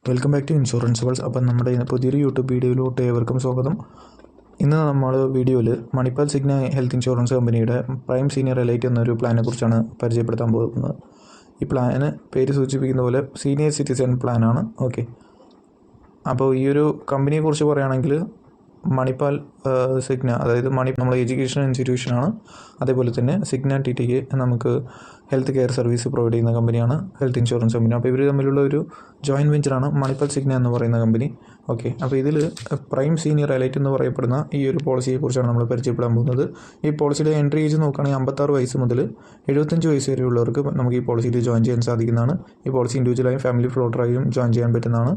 Welcome back to insurance world. അപ്പം നമ്മുടെ പുതിയൊരു യൂട്യൂബ് വീഡിയോയിലോട്ട് ഏവർക്കും സ്വാഗതം. ഇന്ന് നമ്മൾ വീഡിയോയിൽ മണിപ്പാൽ സിഗ്ന ഹെൽത്ത് ഇൻഷുറൻസ് കമ്പനിയുടെ പ്രൈം സീനിയർ എലൈറ്റ് എന്നൊരു പ്ലാനെ കുറിച്ചാണ് പരിചയപ്പെടുത്താൻ പോകുന്നത്. ഈ പ്ലാന് പേര് സൂചിപ്പിക്കുന്ന പോലെ സീനിയർ സിറ്റിസൺ പ്ലാനാണ്. ഓക്കെ, അപ്പോൾ ഈ ഒരു കമ്പനിയെക്കുറിച്ച് പറയുകയാണെങ്കിൽ മണിപ്പാൽ സിഗ്ന, അതായത് നമ്മുടെ എഡ്യൂക്കേഷൻ ഇൻസ്റ്റിറ്റ്യൂഷനാണ്. അതേപോലെ തന്നെ സിഗ്ന ടി ടിക്ക് നമുക്ക് ഹെൽത്ത് കെയർ സർവീസ് പ്രൊവൈഡ് ചെയ്യുന്ന കമ്പനിയാണ് ഹെൽത്ത് ഇൻഷുറൻസ് കമ്പനി. അപ്പോൾ ഇവർ തമ്മിലുള്ള ഒരു ജോയിൻറ്റ് വെഞ്ചറാണ് മണിപ്പാൽ സിഗ്ന എന്ന് പറയുന്ന കമ്പനി. ഓക്കെ, അപ്പോൾ ഇതിൽ പ്രൈം സീനിയർ എലൈറ്റ് എന്ന് പറയപ്പെടുന്ന ഈ ഒരു പോളിസിയെക്കുറിച്ചാണ് നമ്മൾ പരിചയപ്പെടാൻ പോകുന്നത്. ഈ പോളിസിയുടെ എൻട്രി ഏജ് നോക്കുകയാണെങ്കിൽ 56 വയസ്സ് മുതൽ 75 വയസ്സ് വരെയുള്ളവർക്ക് നമുക്ക് ഈ പോളിസിയിൽ ജോയിൻ ചെയ്യാൻ സാധിക്കുന്നതാണ്. ഈ പോളിസി ഇൻഡിവിജ്വലായും ഫാമിലി ഫ്ലോട്ടറായും ജോയിൻ ചെയ്യാൻ പറ്റുന്നതാണ്.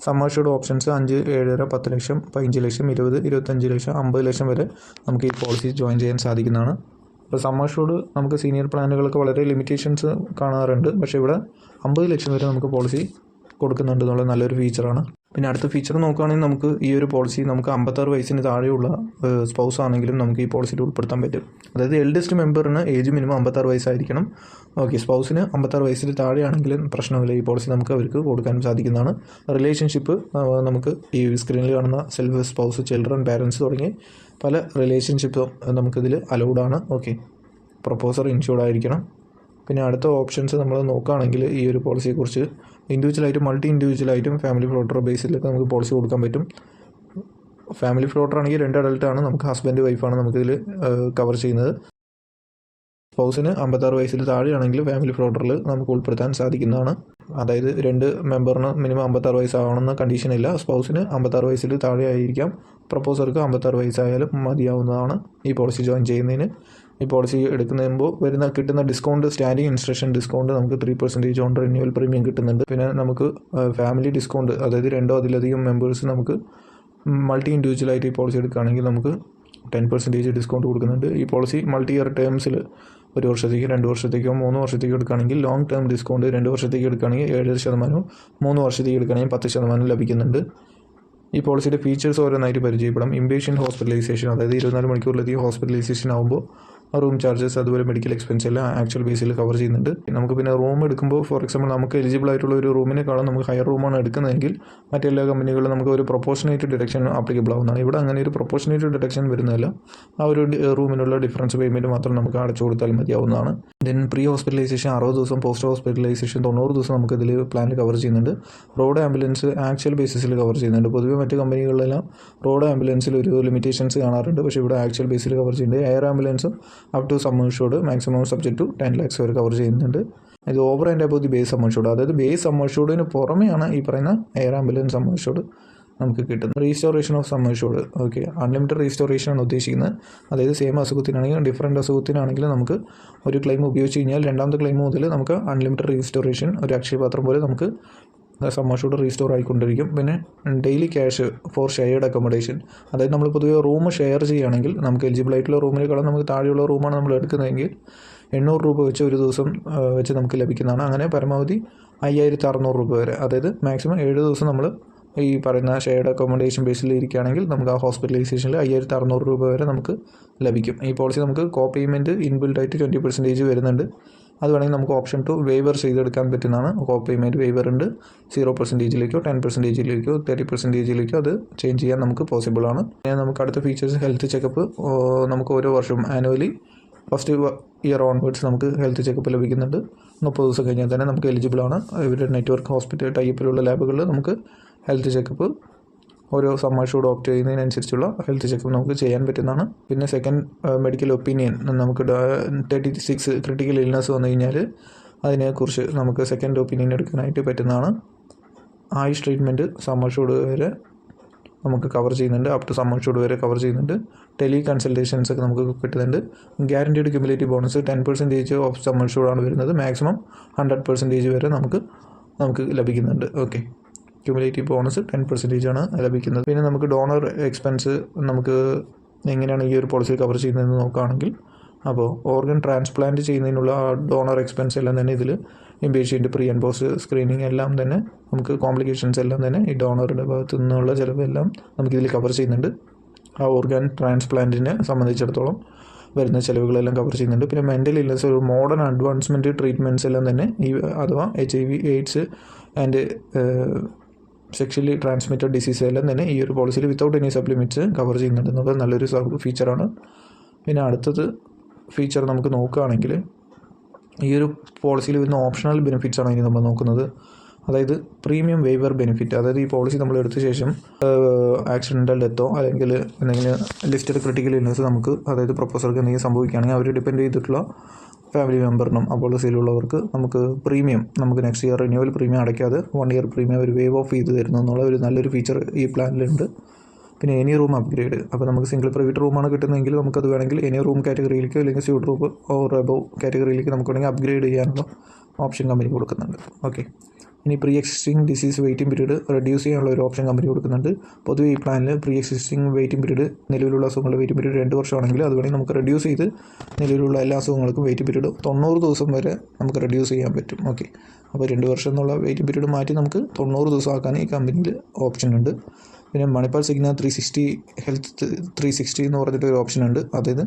സമ്മർഷ്യൂർഡ് ഓപ്ഷൻസ് 5, 7.5, 10 ലക്ഷം, 15 ലക്ഷം, 20, 25 ലക്ഷം, 50 ലക്ഷം വരെ നമുക്ക് ഈ പോളിസി ജോയിൻ ചെയ്യാൻ സാധിക്കുന്നതാണ്. ഇപ്പോൾ സമ്മർഷ്യൂർഡ് നമുക്ക് സീനിയർ പ്ലാനുകൾക്ക് വളരെ ലിമിറ്റേഷൻസ് കാണാറുണ്ട്, പക്ഷേ ഇവിടെ 50 ലക്ഷം വരെ നമുക്ക് പോളിസി കൊടുക്കുന്നുണ്ട് എന്നുള്ള നല്ലൊരു ഫീച്ചറാണ്. പിന്നെ അടുത്ത ഫീച്ചർ നോക്കുകയാണെങ്കിൽ നമുക്ക് ഈ ഒരു പോളിസി നമുക്ക് 56 വയസ്സിന് താഴെയുള്ള സ്പൗസ് ആണെങ്കിലും നമുക്ക് ഈ പോളിസിയിൽ ഉൾപ്പെടുത്താൻ പറ്റും. അതായത് എൽഡസ്റ്റ് മെമ്പറിന് ഏജ് മിനിമം 56 വയസ്സായിരിക്കണം. ഓക്കെ, സ്പൗസിന് 56 വയസ്സിന് താഴെയാണെങ്കിലും പ്രശ്നമില്ല, ഈ പോളിസി നമുക്ക് അവർക്ക് കൊടുക്കാൻ സാധിക്കുന്നതാണ്. റിലേഷൻഷിപ്പ് നമുക്ക് ഈ സ്ക്രീനിൽ കാണുന്ന സെൽഫ്, സ്പൗസ്, ചിൽഡ്രൻ, പാരൻസ് തുടങ്ങി പല റിലേഷൻഷിപ്പും നമുക്കിതിൽ അലൗഡാണ്. ഓക്കെ, പ്രൊപ്പോസർ ഇൻഷുർഡ് ആയിരിക്കണം. പിന്നെ അടുത്ത ഓപ്ഷൻസ് നമ്മൾ നോക്കുകയാണെങ്കിൽ ഈ ഒരു പോളിസിയെക്കുറിച്ച് ഇൻഡിവിജ്വലായിട്ടും മൾട്ടി ഇൻഡിവിജ്വലായിട്ടും ഫാമിലി ഫ്ലോട്ടർ ബേസിലൊക്കെ നമുക്ക് പോളിസി കൊടുക്കാൻ പറ്റും. ഫാമിലി ഫ്ലോട്ടർ ആണെങ്കിൽ 2 അഡൽട്ടാണ്, നമുക്ക് ഹസ്ബൻഡ് വൈഫാണ് നമുക്കിതിൽ കവർ ചെയ്യുന്നത്. സ്പൗസിന് 56 വയസ്സിൽ താഴെയാണെങ്കിൽ ഫാമിലി ഫ്ലോട്ടറിൽ നമുക്ക് ഉൾപ്പെടുത്താൻ സാധിക്കുന്നതാണ്. അതായത് 2 മെമ്പറിന് മിനിമം 56 വയസ്സാവണമെന്ന് കണ്ടീഷനില്ല. സ്പൗസിന് 56 വയസ്സിൽ താഴെ ആയിരിക്കാം, പ്രപ്പോസർക്ക് 56 വയസ്സായാലും മതിയാവുന്നതാണ് ഈ പോളിസി ജോയിൻ ചെയ്യുന്നതിന്. ഈ പോളിസി എടുക്കുന്നതിന് കിട്ടുന്ന ഡിസ്കൗണ്ട്, സ്റ്റാൻഡിങ് ഇൻസ്ട്രക്ഷൻ ഡിസ്കൗണ്ട് നമുക്ക് 3% ഓൺ റിന്യൂവൽ പ്രീമിയം കിട്ടുന്നുണ്ട്. പിന്നെ നമുക്ക് ഫാമിലി ഡിസ്കൗണ്ട്, അതായത് 2 അതിലധികം മെമ്പേഴ്സ് നമുക്ക് മൾട്ടി ഇൻഡിവിജ്വലായിട്ട് ഈ പോളിസി എടുക്കുകയാണെങ്കിൽ നമുക്ക് 10% ഡിസ്കൗണ്ട് കൊടുക്കുന്നുണ്ട്. ഈ പോളിസി മൾട്ടി ഇയർ ടേംസിൽ 1 വർഷത്തേക്ക്, 2 വർഷത്തേക്കോ 3 വർഷത്തേക്ക് എടുക്കുകയാണെങ്കിൽ ലോങ് ടേം ഡിസ്കൗണ്ട് 2 വർഷത്തേക്ക് എടുക്കുകയാണെങ്കിൽ 7%, 3 വർഷത്തേക്ക് എടുക്കുകയാണെങ്കിൽ 10% ലഭിക്കുന്നുണ്ട്. ഈ പോളിസിയുടെ ഫീച്ചേഴ്സ് ഓരോന്നായിട്ട് പരിചയപ്പെടാം. ഇംപേഷ്യൻ്റ് ഹോസ്പിറ്റലൈസേഷൻ, അതായത് 24 മണിക്കൂറിലധികം ഹോസ്പിറ്റലൈസേഷൻ ആകുമ്പോൾ റൂം ചാർജസ് അതുപോലെ മെഡിക്കൽ എക്സ്പെൻസ് എല്ലാം ആക്ച്വൽ ബേസിൽ കവർ ചെയ്യുന്നുണ്ട്. നമുക്ക് പിന്നെ റൂം എടുക്കുമ്പോൾ ഫോർ എക്സാമ്പിൾ നമുക്ക് എലിജിബിൾ ആയിട്ടുള്ള ഒരു റൂമിനേക്കാളും നമുക്ക് ഹയർ റൂമാണ് എടുക്കുന്നതെങ്കിൽ മറ്റെല്ലാ കമ്പനികളിലും നമുക്ക് ഒരു പ്രൊപ്പോർഷനേറ്റ് ഡിഡക്ഷൻ ആപ്ലിക്കബിൾ ആവുന്നതാണ്. ഇവിടെ അങ്ങനെ ഒരു പ്രൊപ്പോർഷനേറ്റ് ഡിഡക്ഷൻ വരുന്നില്ല. ആ ഒരു റൂമിനുള്ള ഡിഫറൻസ് പേയ്മെൻറ്റ് മാത്രം നമുക്ക് അടച്ചു കൊടുത്താൽ മതിയാവുന്നതാണ്. ദെൻ പ്രീ ഹോസ്പിറ്റലൈസേഷൻ 60 ദിവസം, പോസ്റ്റ് ഹോസ്പിറ്റലൈസേഷൻ 90 ദിവസം നമുക്ക് ഇതിൽ പ്ലാനിൽ കവർ ചെയ്യുന്നുണ്ട്. റോഡ് ആംബുലൻസ് ആക്ച്വൽ ബേസിസിൽ കവർ ചെയ്യുന്നുണ്ട്. പൊതുവെ മറ്റ് കമ്പനികളിലെല്ലാം റോഡ് ആംബുലൻസിൽ ഒരു ലിമിറ്റേഷൻസ് കാണാറുണ്ട്, പക്ഷേ ഇവിടെ ആക്ച്വൽ ബേസിൽ കവർ ചെയ്യുന്നുണ്ട്. എയർ ആംബുലൻസും up to sum insured maximum subject to 10 lakhs വരെ കവർ ചെയ്യുന്നുണ്ട്. ഇത് over and above the base sum insured, അതായത് ബേസ് സമ്മർഷ്യൂർഡിന് പുറമെയാണ് ഈ പറയുന്ന എയർ ആംബുലൻസ് സമ്മർഷ്യൂർഡ് നമുക്ക് കിട്ടുന്നത്. Restoration of sum insured, okay, unlimited restoration ആണ് ഉദ്ദേശിക്കുന്നത്. അതായത് സെയിം അസുഖത്തിനാണെങ്കിൽ ഡിഫറൻറ്റ് അസുഖത്തിനാണെങ്കിലും നമുക്ക് ഒരു ക്ലെയിം ഉപയോഗിച്ച് കഴിഞ്ഞാൽ രണ്ടാമത്തെ ക്ലെയിം മുതൽ നമുക്ക് അൺലിമിറ്റഡ് റീസ്റ്റോറേഷൻ, ഒരു അക്ഷയപാത്രം പോലെ നമുക്ക് സമ്മർഷ്യൂർഡ് റീസ്റ്റോർ ആയിക്കൊണ്ടിരിക്കും. പിന്നെ daily cash four shared accommodation, അതായത് നമ്മൾ പൊതുവെ റൂം ഷെയർ ചെയ്യുകയാണെങ്കിൽ നമുക്ക് എലിജിബിൾ ആയിട്ടുള്ള റൂമിനേക്കാളും നമുക്ക് താഴെയുള്ള റൂമാണ് നമ്മൾ എടുക്കുന്നതെങ്കിൽ 800 രൂപ വെച്ച് ഒരു ദിവസം വെച്ച് നമുക്ക് ലഭിക്കുന്നതാണ്. അങ്ങനെ പരമാവധി 5600 രൂപ വരെ, അതായത് മാക്സിമം 7 ദിവസം നമ്മൾ ഈ പറയുന്ന ഷെയർഡ് അക്കോമഡേഷൻ ബേസിൽ ഇരിക്കുകയാണെങ്കിൽ നമുക്ക് ആ ഹോസ്പിറ്റലൈസേഷനിൽ 5600 രൂപ വരെ നമുക്ക് ലഭിക്കും. ഈ പോളിസി നമുക്ക് കോ പേയ്മെൻറ്റ് ഇൻബിൽഡ് ആയിട്ട് 20% വരുന്നുണ്ട്. അത് വേണമെങ്കിൽ നമുക്ക് ഓപ്ഷൻ 2 വേവർ ചെയ്തെടുക്കാൻ പറ്റുന്നതാണ്. കോ പേയ്മെൻറ്റ് വേവർ ഉണ്ട്. 0%ലേക്കോ 10%ലേക്കോ 30%ലേക്കോ അത് ചേഞ്ച് ചെയ്യാൻ നമുക്ക് പോസിബിൾ ആണ്. പിന്നെ നമുക്ക് അടുത്ത ഫീച്ചേഴ്സ് ഹെൽത്ത് ചെക്കപ്പ് നമുക്ക് ഓരോ വർഷവും ആനുവലി ഫസ്റ്റ് ഇയർ ഓൺവേർഡ്സ് നമുക്ക് ഹെൽത്ത് ചെക്കപ്പ് ലഭിക്കുന്നുണ്ട്. 30 ദിവസം കഴിഞ്ഞാൽ തന്നെ നമുക്ക് എലിജിബിൾ ആണ്. ഇവരുടെ നെറ്റ്വർക്ക് ഹോസ്പിറ്റൽ ടൈപ്പിലുള്ള ലാബുകളിൽ നമുക്ക് ഹെൽത്ത് ചെക്കപ്പ് ഓരോ സമ്മർഷ്യൂർഡ് ഓപ്റ്റ് ചെയ്യുന്നതിനനുസരിച്ചുള്ള ഹെൽത്ത് ചെക്കപ്പ് നമുക്ക് ചെയ്യാൻ പറ്റുന്നതാണ്. പിന്നെ സെക്കൻഡ് മെഡിക്കൽ ഒപ്പീനിയൻ, നമുക്ക് 36 ക്രിട്ടിക്കൽ ഇൽനസ് വന്നു കഴിഞ്ഞാൽ അതിനെക്കുറിച്ച് നമുക്ക് സെക്കൻഡ് ഒപ്പീനിയൻ എടുക്കാനായിട്ട് പറ്റുന്നതാണ്. ആയുഷ് ട്രീറ്റ്മെൻറ്റ് സമ്മർഷ്യൂർഡ് വരെ നമുക്ക് കവർ ചെയ്യുന്നുണ്ട്, അപ് ടു സമ്മർഷ്യൂർഡ് വരെ കവർ ചെയ്യുന്നുണ്ട്. ടെലി കൺസൾട്ടേഷൻസ് ഒക്കെ നമുക്ക് കിട്ടുന്നുണ്ട്. ഗ്യാരണ്ടീഡ് ക്യുമുലേറ്റീവ് ബോണസ് 10% ഓഫ് സമ്മർഷ്യൂർഡാണ് വരുന്നത്. മാക്സിമം 100% വരെ നമുക്ക് ലഭിക്കുന്നുണ്ട്. ഓക്കെ, ക്യുമുലേറ്റീവ് ബോണസ് 10% ആണ് ലഭിക്കുന്നത്. പിന്നെ നമുക്ക് ഡോണർ എക്സ്പെൻസ് നമുക്ക് എങ്ങനെയാണ് ഈ ഒരു പോളിസി കവർ ചെയ്യുന്നതെന്ന് നോക്കുകയാണെങ്കിൽ, അപ്പോൾ ഓർഗൻ ട്രാൻസ്പ്ലാന്റ് ചെയ്യുന്നതിനുള്ള ഡോണർ എക്സ്പെൻസ് എല്ലാം തന്നെ ഇതിൽ impatient pre and post screening എല്ലാം തന്നെ നമുക്ക് കോംപ്ലിക്കേഷൻസ് എല്ലാം തന്നെ ഈ ഡോണറുടെ ഭാഗത്തു നിന്നുള്ള ചിലവെല്ലാം നമുക്കിതിൽ കവർ ചെയ്യുന്നുണ്ട്. ആ ഓർഗൻ ട്രാൻസ്പ്ലാന്റിനെ സംബന്ധിച്ചിടത്തോളം വരുന്ന ചിലവുകളെല്ലാം കവർ ചെയ്യുന്നുണ്ട്. പിന്നെ മെൻ്റൽ ഇൽനെസ്, ഒരു മോഡേൺ അഡ്വാൻസ്മെൻറ്റ് ട്രീറ്റ്മെൻറ്റ്സ് എല്ലാം തന്നെ ഈ അഥവാ HIV, AIDS and sexually transmitted disease എല്ലാം തന്നെ ഈ ഒരു പോളിസിയിൽ വിത്തൗട്ട് എനി സപ്ലിമെൻറ്റ്സ് കവർ ചെയ്യുന്നുണ്ട് എന്നുള്ളത് നല്ലൊരു ഫീച്ചറാണ്. പിന്നെ അടുത്തത് ഫീച്ചർ നമുക്ക് നോക്കുകയാണെങ്കിൽ ഈ ഒരു പോളിസിയിൽ വരുന്ന ഓപ്ഷണൽ ബെനിഫിറ്റ്സാണ് ഇനി നമ്മൾ നോക്കുന്നത്. അതായത് പ്രീമിയം വേവർ ബെനിഫിറ്റ്. അതായത് ഈ പോളിസി നമ്മൾ എടുത്ത ശേഷം ആക്സിഡൻ്റൽ ഡെത്തോ അല്ലെങ്കിൽ എന്തെങ്കിലും ലിസ്റ്റഡ് ക്രിട്ടിക്കൽ ഇൽനെസ് നമുക്ക്, അതായത് പ്രൊപ്പോസർക്ക് എന്തെങ്കിലും സംഭവിക്കുകയാണെങ്കിൽ അവർ ഡിപ്പെൻഡ് ചെയ്തിട്ടുള്ള ഫാമിലി മെമ്പറിനും ആ പോളിസിയിലുള്ളവർക്ക് നമുക്ക് പ്രീമിയം, നമുക്ക് നെക്സ്റ്റ് ഇയർ റിന്യൂവൽ പ്രീമിയം അടയ്ക്കാതെ 1 ഇയർ പ്രീമിയം ഒരു വേവ് ഓഫ് ചെയ്ത് തരുന്നു എന്നുള്ള ഒരു നല്ലൊരു ഫീച്ചർ ഈ പ്ലാനിലുണ്ട്. പിന്നെ എനി റൂം അപ്ഗ്രേഡ്. അപ്പോൾ നമുക്ക് സിംഗിൾ പ്രൈവറ്റ് റൂമാണ് കിട്ടുന്നതെങ്കിൽ നമുക്കത് വേണമെങ്കിൽ എനി റൂം കാറ്റഗറിയിലേക്ക് അല്ലെങ്കിൽ സ്യൂട്ട് റൂം ഓർ എബവ് കാറ്റഗറിയിലേക്ക് നമുക്ക് വേണമെങ്കിൽ അപ്ഗ്രേഡ് ചെയ്യാനുള്ള ഓപ്ഷൻ കമ്പനി കൊടുക്കുന്നുണ്ട്. ഓക്കെ, ഇനി pre existing disease waiting period reduce ചെയ്യാനുള്ള ഒരു ഓപ്ഷൻ കമ്പനി കൊടുക്കുന്നുണ്ട്. പൊതുവെ ഈ പ്ലാനിൽ പ്രീ എക്സിസ്റ്റിംഗ് വെയിറ്റിംഗ് പീരീഡ്, നിലവിലുള്ള അസുഖങ്ങളുടെ വെയിറ്റിംഗ് പീരീഡ് 2 വർഷമാണെങ്കിൽ അത് വേണമെങ്കിൽ നമുക്ക് റെഡ്യൂസ് ചെയ്ത് നിലവിലുള്ള എല്ലാ അസുഖങ്ങൾക്കും വെയിറ്റിംഗ് പീരീഡ് 90 ദിവസം വരെ നമുക്ക് റെഡ്യൂസ് ചെയ്യാൻ പറ്റും. ഓക്കെ, അപ്പോൾ 2 വർഷം എന്നുള്ള വെയിറ്റിംഗ് പീരീഡ് മാറ്റി നമുക്ക് 90 ദിവസം ആക്കാൻ ഈ കമ്പനിയിൽ ഓപ്ഷൻ ഉണ്ട്. പിന്നെ മണിപ്പാൽ സിഗ്ന 360 ഹെൽത്ത് 360 എന്ന് പറഞ്ഞിട്ട് ഒരു ഓപ്ഷൻ ഉണ്ട്. അതായത്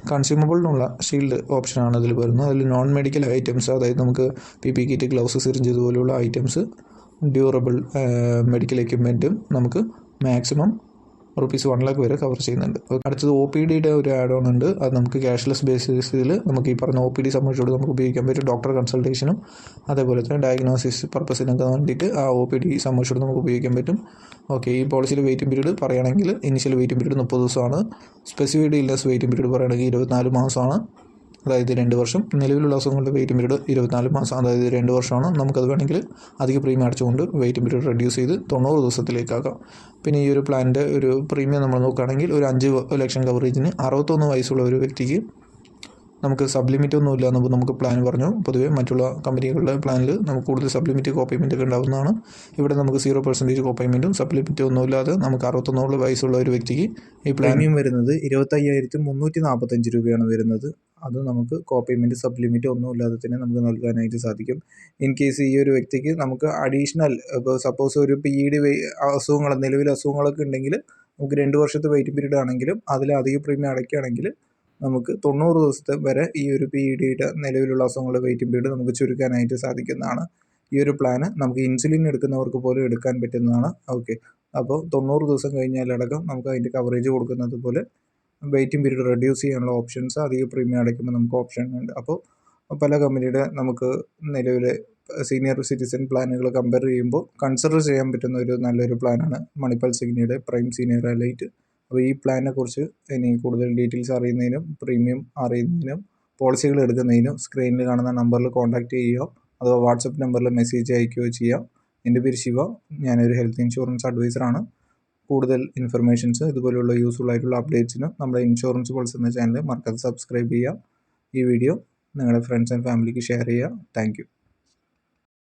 കൺസ്യൂമബിളിനുള്ള ഷീൽഡ് ഓപ്ഷനാണ് അതിൽ വരുന്നത്. അതിൽ നോൺ മെഡിക്കൽ ഐറ്റംസ്, അതായത് നമുക്ക് PPE കിറ്റ്, ഗ്ലൗസ്, സിറിഞ്ച് ഇതുപോലുള്ള ഐറ്റംസ്, ഡ്യൂറബിൾ മെഡിക്കൽ എക്യുപ്മെൻറ്റും നമുക്ക് മാക്സിമം ₹1 lakh വരെ കവർ ചെയ്യുന്നുണ്ട്. അടുത്തത് OPDയുടെ ഒരു ആഡ് ഓൺ ഉണ്ട്. അത് നമുക്ക് ക്യാഷ്ലെസ് ബേസിസിൽ നമുക്ക് ഈ പറഞ്ഞ OPD സംബന്ധിച്ചോട് നമുക്ക് ഉപയോഗിക്കാൻ പറ്റും. ഡോക്ടർ കൺസൾട്ടേഷനും അതേപോലെ തന്നെ ഡയഗ്നോസിസ് പർപ്പസിനൊക്കെ വേണ്ടിയിട്ട് ആ OPD സംബന്ധിച്ചോട് നമുക്ക് ഉപയോഗിക്കാൻ പറ്റും. ഓക്കെ, ഈ പോളിസിയിൽ വെയിറ്റിംഗ് പീരീഡ് പറയുകയാണെങ്കിൽ ഇനിഷ്യൽ വെയിറ്റിംഗ് പീരീഡ് 30 ദിവസമാണ്. സ്പെസിഫൈഡ് ഇൽനെസ് വെയിറ്റിംഗ് പീരീഡ് പറയുകയാണെങ്കിൽ 24 മാസമാണ്, അതായത് 2 വർഷം. നിലവിലുള്ള അസുഖങ്ങളുടെ വെയിറ്റിംഗ് പീരീഡ് 24 മാസം, അതായത് 2 വർഷമാണ്. നമുക്കത് വേണമെങ്കിൽ അധിക പ്രീമിയം അടച്ചുകൊണ്ട് വെയിറ്റിംഗ് പീരീഡ് റെഡ്യൂസ് ചെയ്ത് 90 ദിവസത്തിലേക്കാക്കാം. പിന്നെ ഈ ഒരു പ്ലാനിൻ്റെ ഒരു പ്രീമിയം നമ്മൾ നോക്കുകയാണെങ്കിൽ ഒരു 5 ലക്ഷം കവറേജിന് 61 വയസ്സുള്ള ഒരു വ്യക്തിക്ക് നമുക്ക് സബ്ലിമിറ്റ് ഒന്നുമില്ല എന്ന് നമുക്ക് പ്ലാൻ പറഞ്ഞു. പൊതുവേ മറ്റുള്ള കമ്പനികളുടെ പ്ലാനിൽ നമുക്ക് കൂടുതൽ സബ്ലിമിറ്റ് കോപ്പേയ്മെൻ്റ് ഒക്കെ ഉണ്ടാകുന്നതാണ്. ഇവിടെ നമുക്ക് 0% കോപ്പേയ്മെൻറ്റും സബ്ലിമിറ്റ് ഒന്നുമില്ലാതെ നമുക്ക് 61 വയസ്സുള്ള ഒരു വ്യക്തിക്ക് ഈ പ്രീമിയം വരുന്നത് 25,345 രൂപയാണ് വരുന്നത്. അത് നമുക്ക് കോപ്പേയ്മെൻറ്റ് സബ്ലിമിറ്റ് ഒന്നുമില്ലാതെ തന്നെ നമുക്ക് നൽകാനായിട്ട് സാധിക്കും. ഇൻ കേസ് ഈ ഒരു വ്യക്തിക്ക് നമുക്ക് അഡീഷണൽ, ഇപ്പോൾ സപ്പോസ് ഒരു PED അസുഖങ്ങൾ, നിലവിലെ അസുഖങ്ങളൊക്കെ ഉണ്ടെങ്കിൽ നമുക്ക് 2 വർഷത്തെ വെയിറ്റിംഗ് പീരീഡ് ആണെങ്കിലും അതിലധികം പ്രീമിയം അടയ്ക്കുകയാണെങ്കിൽ നമുക്ക് 90 ദിവസത്തെ വരെ ഈ ഒരു PEDയുടെ നിലവിലുള്ള അസുഖങ്ങളുടെ വെയിറ്റിംഗ് പീരീഡ് നമുക്ക് ചുരുക്കാനായിട്ട് സാധിക്കുന്നതാണ്. ഈ ഒരു പ്ലാന് നമുക്ക് ഇൻസുലിൻ എടുക്കുന്നവർക്ക് പോലും എടുക്കാൻ പറ്റുന്നതാണ്. ഓക്കെ, അപ്പോൾ 90 ദിവസം കഴിഞ്ഞാലടക്കം നമുക്ക് അതിൻ്റെ കവറേജ് കൊടുക്കുന്നത് പോലെ വെയിറ്റിംഗ് പീരീഡ് റെഡ്യൂസ് ചെയ്യാനുള്ള ഓപ്ഷൻസ് അധികം പ്രീമിയം അടയ്ക്കുമ്പോൾ നമുക്ക് ഓപ്ഷൻ ഉണ്ട്. അപ്പോൾ പല കമ്പനിയുടെ നമുക്ക് നിലവിലെ സീനിയർ സിറ്റിസൺ പ്ലാനുകൾ കമ്പയർ ചെയ്യുമ്പോൾ കൺസിഡർ ചെയ്യാൻ പറ്റുന്ന ഒരു നല്ലൊരു പ്ലാനാണ് മണിപ്പാൽ സിഗ്നയുടെ പ്രൈം സീനിയർ എലൈറ്റ്. അപ്പോൾ ഈ പ്ലാനിനെ കുറിച്ച് ഇനി കൂടുതൽ ഡീറ്റെയിൽസ് അറിയുന്നതിനും പ്രീമിയം അറിയുന്നതിനും പോളിസികൾ എടുക്കുന്നതിനും സ്ക്രീനിൽ കാണുന്ന നമ്പറിൽ കോൺടാക്റ്റ് ചെയ്യുക, അഥവാ വാട്സപ്പ് നമ്പറിൽ മെസ്സേജ് അയക്കുകയോ ചെയ്യാം. എൻ്റെ പേര് ശിവ, ഞാനൊരു ഹെൽത്ത് ഇൻഷുറൻസ് അഡ്വൈസറാണ്. കൂടുതൽ ഇൻഫർമേഷൻസ് ഇതുപോലെയുള്ള യൂസ്ഫുൾ ആയിട്ടുള്ള അപ്ഡേറ്റ്സിന് നമ്മുടെ ഇൻഷുറൻസ് പൾസ് എന്ന ചാനൽ മറക്കാതെ സബ്സ്ക്രൈബ് ചെയ്യുക. ഈ വീഡിയോ നിങ്ങളുടെ ഫ്രണ്ട്സ് ആൻഡ് ഫാമിലിക്ക് ഷെയർ ചെയ്യുക. Thank you.